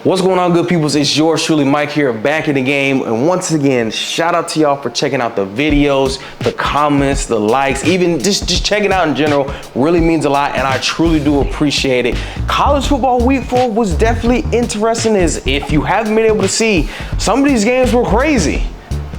What's going on, good peoples? It's yours truly, Mike here, back in the game. And once again, shout out to y'all for checking out the videos, the comments, the likes, even just checking out in general really means a lot, and I truly do appreciate it. College football week 4 was definitely interesting, as if you haven't been able to see, some of these games were crazy.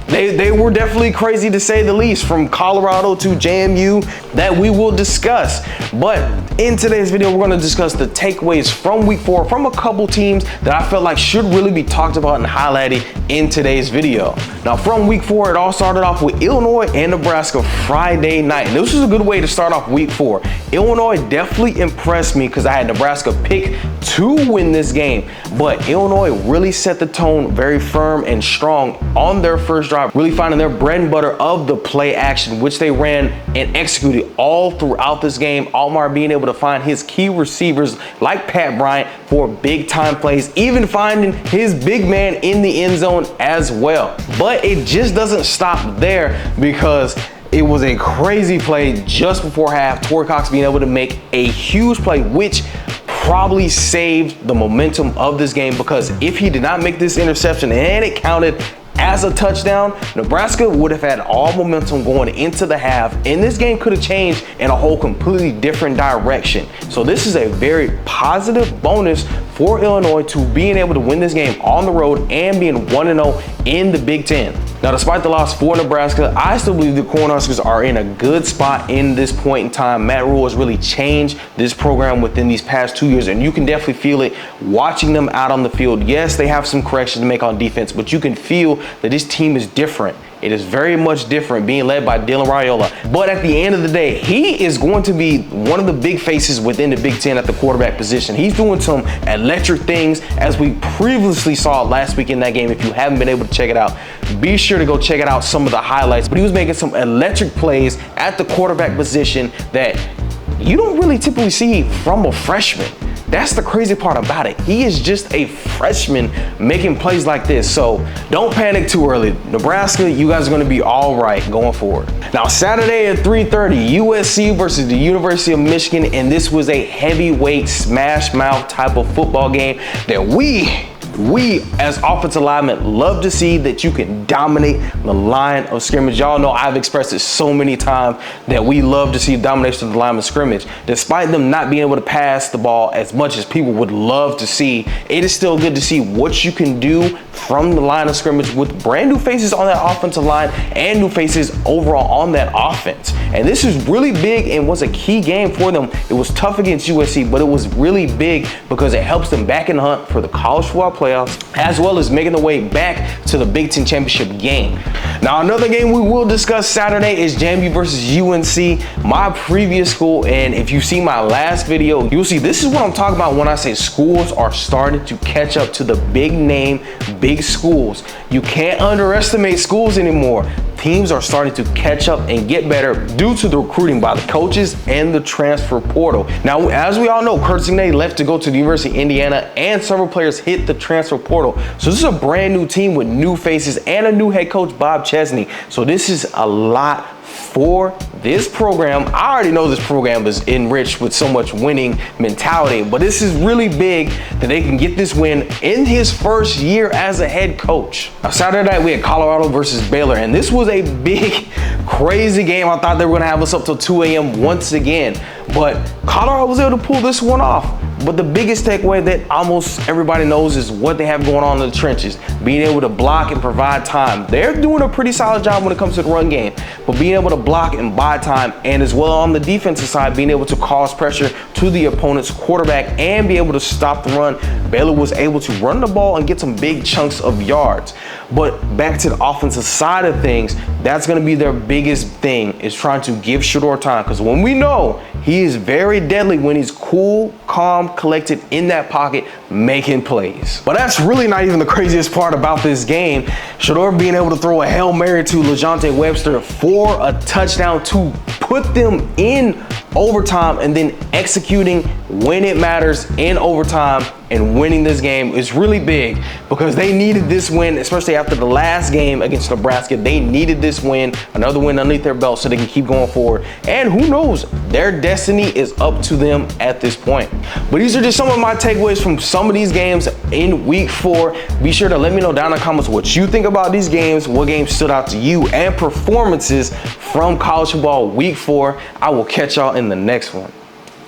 They were definitely crazy to say the least, from Colorado to JMU, that we will discuss. But in today's video, we're gonna discuss the takeaways from week 4 from a couple teams that I felt like should really be talked about and highlighted in today's video. Now from week 4, it all started off with Illinois and Nebraska Friday night. And this was a good way to start off week 4. Illinois definitely impressed me because I had Nebraska pick to win this game. But Illinois really set the tone very firm and strong on their first drive, really finding their bread and butter of the play action, which they ran and executed all throughout this game. Almar being able to find his key receivers like Pat Bryant for big time plays, even finding his big man in the end zone as well. But it just doesn't stop there, because it was a crazy play just before half. Torrey Cox being able to make a huge play, which probably saved the momentum of this game, because if he did not make this interception and it counted as a touchdown, Nebraska would have had all momentum going into the half, and this game could have changed in a whole completely different direction. So this is a very positive bonus for Illinois to being able to win this game on the road and being 1-0 in the Big Ten. Now, despite the loss for Nebraska, I still believe the Cornhuskers are in a good spot in this point in time. Matt Rhule has really changed this program within these past 2 years, and you can definitely feel it watching them out on the field. Yes, they have some corrections to make on defense, but you can feel that this team is different. It is very much different, being led by Dylan Raiola. But at the end of the day, he is going to be one of the big faces within the Big Ten at the quarterback position. He's doing some electric things, as we previously saw last week in that game. If you haven't been able to check it out, be sure to go check it out, some of the highlights. But he was making some electric plays at the quarterback position that you don't really typically see from a freshman. That's the crazy part about it. He is just a freshman making plays like this. So don't panic too early. Nebraska, you guys are gonna be all right going forward. Now, Saturday at 3:30, USC versus the University of Michigan. And this was a heavyweight smash mouth type of football game that we as offensive linemen love to see, that you can dominate the line of scrimmage. Y'all know I've expressed it so many times that we love to see domination of the line of scrimmage. Despite them not being able to pass the ball as much as people would love to see, it is still good to see what you can do from the line of scrimmage with brand new faces on that offensive line and new faces overall on that offense. And this is really big and was a key game for them. It was tough against USC, but it was really big because it helps them back in the hunt for the college football playoffs, as well as making the way back to the Big Ten championship game. Now, another game we will discuss Saturday is JMU versus UNC, my previous school. And if you see my last video, you'll see this is what I'm talking about when I say schools are starting to catch up to the big name, big schools. You can't underestimate schools anymore. Teams are starting to catch up and get better due to the recruiting by the coaches and the transfer portal. Now, as we all know, Curt Cignetti left to go to the University of Indiana, and several players hit the transfer portal. So this is a brand new team with new faces and a new head coach, Bob Chesney. So this is a lot for this program. I already know this program is enriched with so much winning mentality, but this is really big that they can get this win in his first year as a head coach. Now, Saturday night we had Colorado versus Baylor, and this was a big, crazy game. I thought they were gonna have us up till 2 a.m. once again, but Colorado was able to pull this one off. But the biggest takeaway that almost everybody knows is what they have going on in the trenches, being able to block and provide time. They're doing a pretty solid job when it comes to the run game, but being able to block and buy time, and as well on the defensive side, being able to cause pressure to the opponent's quarterback and be able to stop the run. Baylor was able to run the ball and get some big chunks of yards. But back to the offensive side of things, that's going to be their biggest thing, is trying to give Shedeur time, because when we know he is very deadly when he's cool, calm, collected in that pocket, making plays. But that's really not even the craziest part about this game. Shedeur being able to throw a Hail Mary to LeJohntay Webster for a touchdown to put them in overtime, and then executing when it matters in overtime and winning this game is really big, because they needed this win, especially after the last game against Nebraska. They needed this win, another win underneath their belt, so they can keep going forward. And who knows, their destiny is up to them at this point. But these are just some of my takeaways from some some of these games in week 4. Be sure to let me know down in the comments what you think about these games, what games stood out to you, and performances from college football week 4. I will catch y'all in the next one.